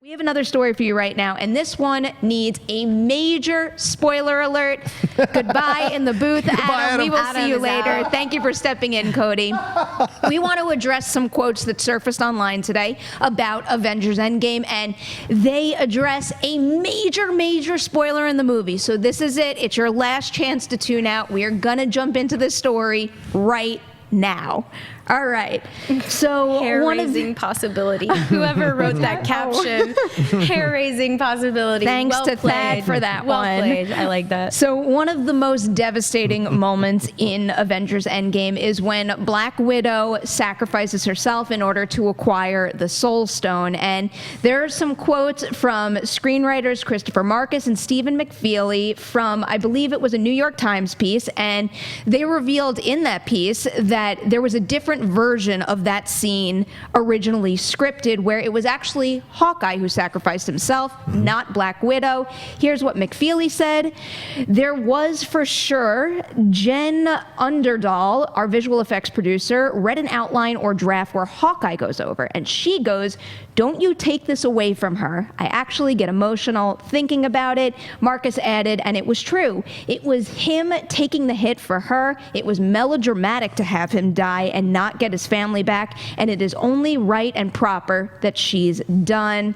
We have another story for you right now, and this one needs a major spoiler alert. Goodbye in the booth, Adam. We will see you later. Thank you for stepping in, Cody. We want to address some quotes that surfaced online today about Avengers Endgame, and they address a major spoiler in the movie. So this is it. It's your last chance to tune out. We are going to jump into this story right now. All right. So hair-raising possibility. Whoever wrote that caption, hair-raising possibility. Thanks to Thad for that one. Well played. I like that. So one of the most devastating moments in Avengers Endgame is when Black Widow sacrifices herself in order to acquire the Soul Stone. And there are some quotes from screenwriters Christopher Markus and Stephen McFeely from, I believe it was a New York Times piece, and they revealed in that piece that there was a different version of that scene originally scripted, where it was actually Hawkeye who sacrificed himself, not Black Widow. Here's what McFeely said. There was for sure Jen Underdahl, our visual effects producer, read an outline or draft where Hawkeye goes over, and she goes, "Don't you take this away from her. I actually get emotional thinking about it." Marcus added, and it was true. It was him taking the hit for her. It was melodramatic to have him die and not get his family back, and it is only right and proper that she's done.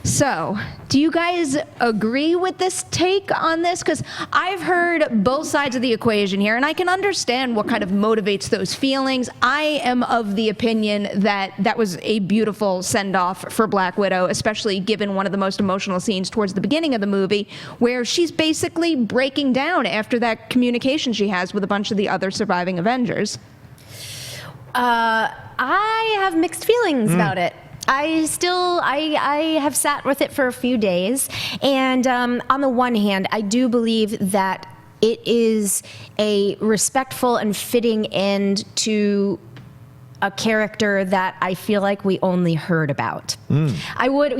So, do you guys agree with this take on this? Because I've heard both sides of the equation here, and I can understand what kind of motivates those feelings. I am of the opinion that that was a beautiful send-off for Black Widow, especially given one of the most emotional scenes towards the beginning of the movie, where she's basically breaking down after that communication she has with a bunch of the other surviving Avengers. I have mixed feelings about it. I have sat with it for a few days, and on the one hand, I do believe that it is a respectful and fitting end to a character that I feel like we only heard about. I would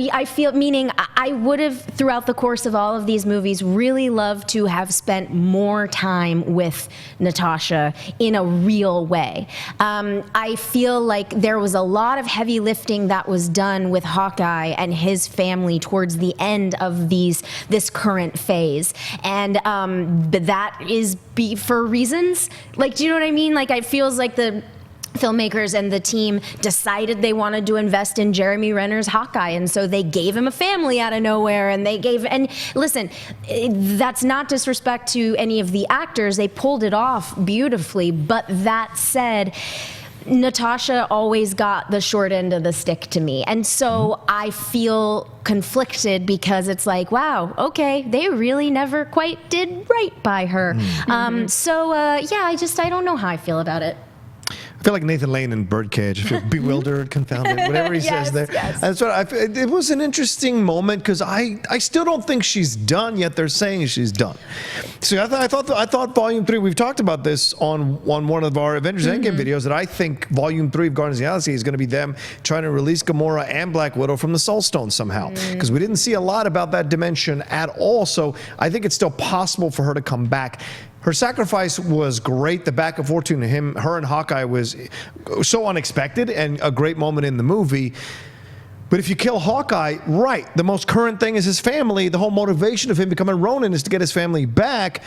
have, throughout the course of all of these movies, really loved to have spent more time with Natasha in a real way. I feel like there was a lot of heavy lifting that was done with Hawkeye and his family towards the end of this current phase. And that is for reasons, like, do you know what I mean? Like, it feels like the filmmakers and the team decided they wanted to invest in Jeremy Renner's Hawkeye, and so they gave him a family out of nowhere, and listen, that's not disrespect to any of the actors. They pulled it off beautifully, but that said, Natasha always got the short end of the stick to me, and so I feel conflicted because it's like, wow, okay, they really never quite did right by her. I don't know how I feel about it. I feel like Nathan Lane in Birdcage. I feel bewildered, confounded, whatever he says there. Yes. That's what it was an interesting moment, because I still don't think she's done, yet they're saying she's done. So I thought Volume 3, we've talked about this on one of our Avengers Endgame videos, that I think Volume 3 of Guardians of the Galaxy is going to be them trying to release Gamora and Black Widow from the Soul Stone somehow, because we didn't see a lot about that dimension at all. So I think it's still possible for her to come back. Her sacrifice was great. The back and forth between her and Hawkeye was so unexpected and a great moment in the movie. But if you kill Hawkeye, right, the most current thing is his family. The whole motivation of him becoming Ronin is to get his family back.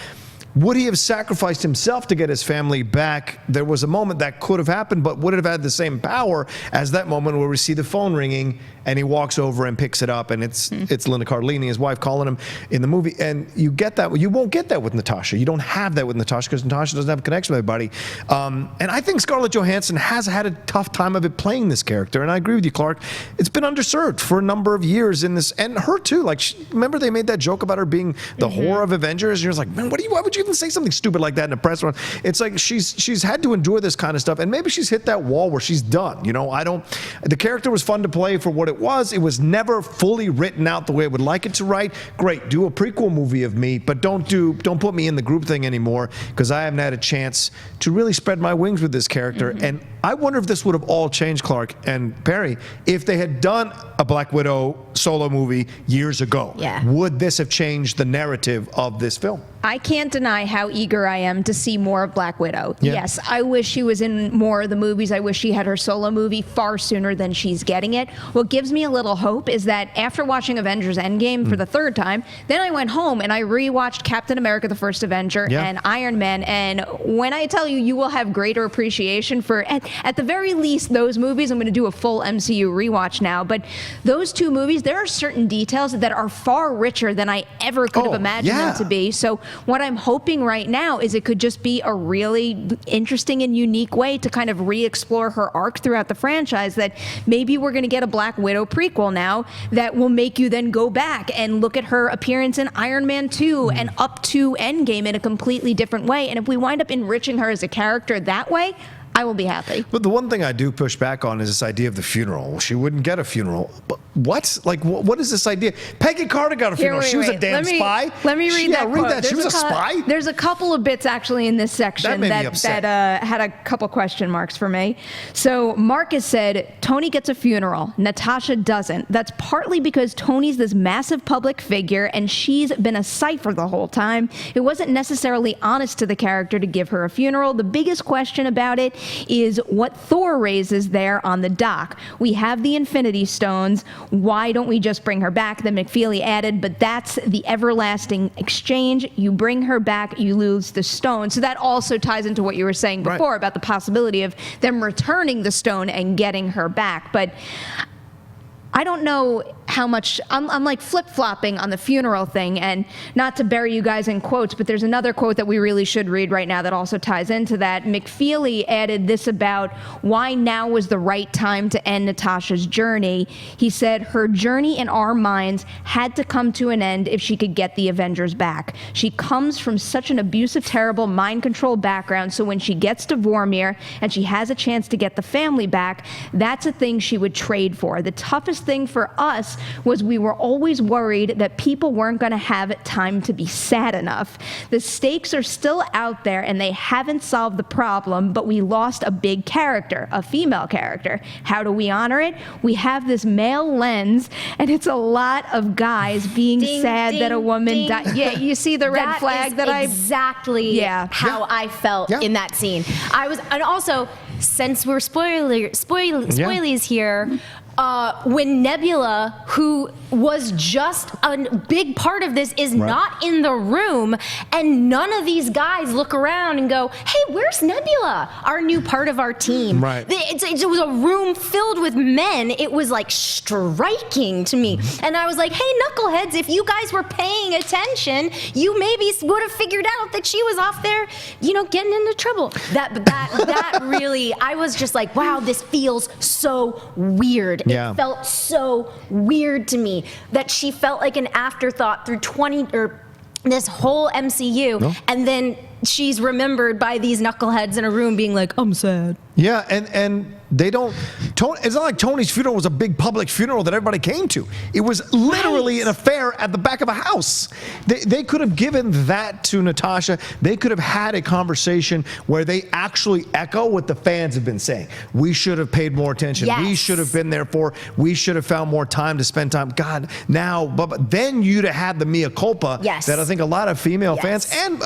Would he have sacrificed himself to get his family back? There was a moment that could have happened, but would it have had the same power as that moment where we see the phone ringing and he walks over and picks it up, and it's Linda Cardellini, his wife, calling him in the movie. And you get that. You won't get that with Natasha. You don't have that with Natasha, because Natasha doesn't have a connection with everybody. And I think Scarlett Johansson has had a tough time of it playing this character. And I agree with you, Clark. It's been underserved for a number of years in this, and her too. Like, remember they made that joke about her being the whore of Avengers, and you're just like, man, why would you even say something stupid like that in a press run? It's like she's had to endure this kind of stuff, and maybe she's hit that wall where she's done. You know, the character was fun to play for what it was. It was never fully written out the way I would like it to write. Great, do a prequel movie of me, but don't put me in the group thing anymore, because I haven't had a chance to really spread my wings with this character. And I wonder if this would have all changed, Clark and Perry, if they had done a Black Widow solo movie years ago. Yeah. Would this have changed the narrative of this film? I can't deny deny how eager I am to see more of Black Widow. Yeah. Yes, I wish she was in more of the movies. I wish she had her solo movie far sooner than she's getting it. What gives me a little hope is that after watching Avengers Endgame for the third time, then I went home and I rewatched Captain America: The First Avenger and Iron Man. And when I tell you, you will have greater appreciation for, at the very least, those movies. I'm going to do a full MCU rewatch now, but those two movies, there are certain details that are far richer than I ever could have imagined them to be. So what I'm hoping right now is it could just be a really interesting and unique way to kind of re-explore her arc throughout the franchise, that maybe we're going to get a Black Widow prequel now that will make you then go back and look at her appearance in Iron Man 2 and up to Endgame in a completely different way. And if we wind up enriching her as a character that way, I will be happy. But the one thing I do push back on is this idea of the funeral. She wouldn't get a funeral. But what? Like, what is this idea? Peggy Carter got a funeral. She was a damn spy. Let me read that quote. Read that. She was a spy? There's a couple of bits actually in this section that had a couple question marks for me. So Markus said, Tony gets a funeral. Natasha doesn't. That's partly because Tony's this massive public figure and she's been a cipher the whole time. It wasn't necessarily honest to the character to give her a funeral. The biggest question about it is what Thor raises there on the dock. We have the Infinity Stones. Why don't we just bring her back? Then McFeely added, but that's the everlasting exchange. You bring her back, you lose the stone. So that also ties into what you were saying before about the possibility of them returning the stone and getting her back. But I don't know how much, I'm like flip-flopping on the funeral thing, and not to bury you guys in quotes, but there's another quote that we really should read right now that also ties into that. McFeely added this about why now was the right time to end Natasha's journey. He said, her journey in our minds had to come to an end if she could get the Avengers back. She comes from such an abusive, terrible, mind control background, so when she gets to Vormir and she has a chance to get the family back, that's a thing she would trade for. The toughest thing for us was we were always worried that people weren't going to have time to be sad enough. The stakes are still out there and they haven't solved the problem, but we lost a big character, a female character. How do we honor it? We have this male lens, and it's a lot of guys being sad that a woman died. Yeah, you see the red flag that exactly how I felt in that scene. And also, since we're spoilies here, when Nebula, who was just a big part of this, is not in the room, and none of these guys look around and go, hey, where's Nebula, our new part of our team? It was a room filled with men. It was like striking to me. And I was like, hey, knuckleheads, if you guys were paying attention, you maybe would have figured out that she was off there, getting into trouble. That really, I was just like, wow, this feels so weird. It felt so weird to me that she felt like an afterthought through this whole MCU, and then she's remembered by these knuckleheads in a room being like, I'm sad. Yeah, and they don't. It's not like Tony's funeral was a big public funeral that everybody came to. It was literally an affair at the back of a house. They could have given that to Natasha. They could have had a conversation where they actually echo what the fans have been saying. We should have paid more attention. We should have been there for. We should have found more time to spend time. God, now, but then you'd have had the mea culpa that I think a lot of female fans and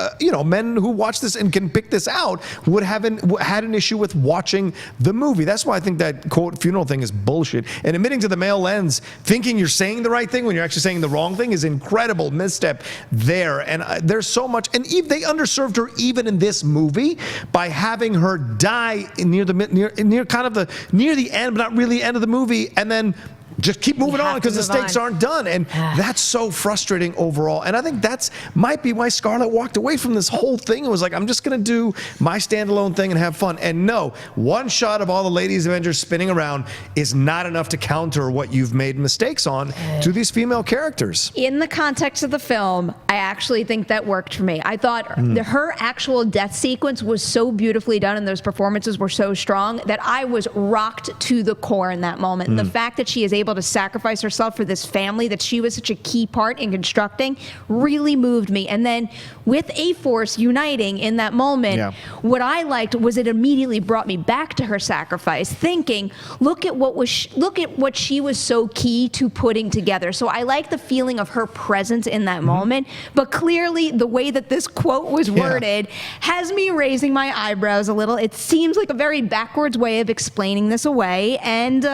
men who watch this and can pick this out would have had an issue with watching the movie. That's why I think that quote funeral thing is bullshit. And admitting to the male lens, thinking you're saying the right thing when you're actually saying the wrong thing is incredible misstep there. And there's so much. And they underserved her even in this movie by having her die near the end, but not really end of the movie, and then just keep moving on because the stakes aren't done. And that's so frustrating overall. And I think that's might be why Scarlett walked away from this whole thing and was like, I'm just going to do my standalone thing and have fun. And no, one shot of all the ladies Avengers spinning around is not enough to counter what you've made mistakes on to these female characters. In the context of the film, I actually think that worked for me. I thought her actual death sequence was so beautifully done and those performances were so strong that I was rocked to the core in that moment. The fact that she is able able to sacrifice herself for this family that she was such a key part in constructing really moved me. And then with A-Force uniting in that moment, what I liked was it immediately brought me back to her sacrifice, thinking, look at what she was so key to putting together. So I like the feeling of her presence in that moment, but clearly the way that this quote was worded has me raising my eyebrows a little. It seems like a very backwards way of explaining this away, and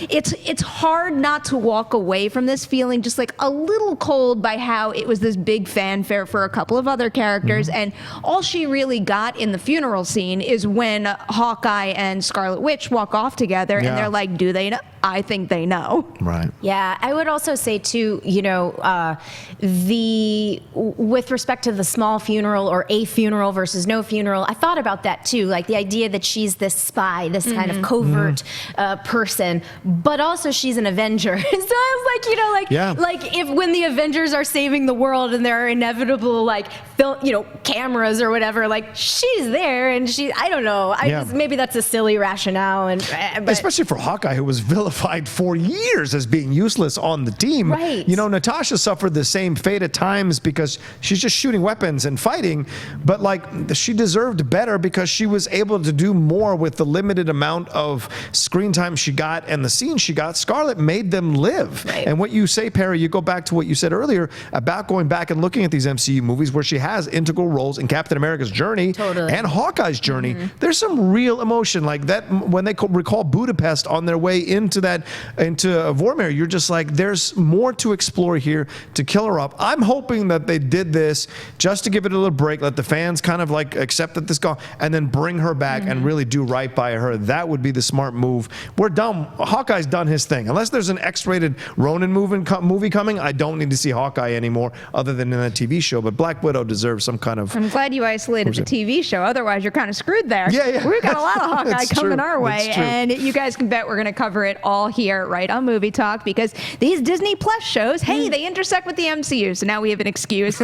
it's hard not to walk away from this feeling just like a little cold by how it was this big fanfare for a couple of other characters, and all she really got in the funeral scene is when Hawkeye and Scarlet Witch walk off together, and they're like, do they know? I think they know. Right. Yeah, I would also say too, with respect to the small funeral or a funeral versus no funeral, I thought about that too, like the idea that she's this spy, this kind of covert person, but also she's an Avenger. So I was like, if when the Avengers are saving the world and there are inevitable cameras or whatever, like she's there and I don't know, maybe that's a silly rationale, but especially for Hawkeye, who was vilified for years as being useless on the team. Right. Natasha suffered the same fate at times because she's just shooting weapons and fighting, but she deserved better because she was able to do more with the limited amount of screen time she got and the scenes she got. Scarlett made them live. Right. And what you say, Perri, you go back to what you said earlier about going back and looking at these MCU movies where she has integral roles in Captain America's journey and Hawkeye's journey. There's some real emotion like that when they recall Budapest on their way into Vormir. You're just like, there's more to explore here to kill her up. I'm hoping that they did this just to give it a little break, let the fans kind of accept that this gone, and then bring her back and really do right by her. That would be the smart move. We're done. Hawkeye's done his thing. Unless there's an X-rated Ronin movie coming, I don't need to see Hawkeye anymore other than in a TV show. But Black Widow deserves some kind of... I'm glad you isolated the TV show. Otherwise, you're kind of screwed there. Yeah. We've got a lot of Hawkeye coming our way. It's true. And you guys can bet we're going to cover it all here right on Movie Talk, because these Disney Plus shows, hey, they intersect with the MCU. So now we have an excuse.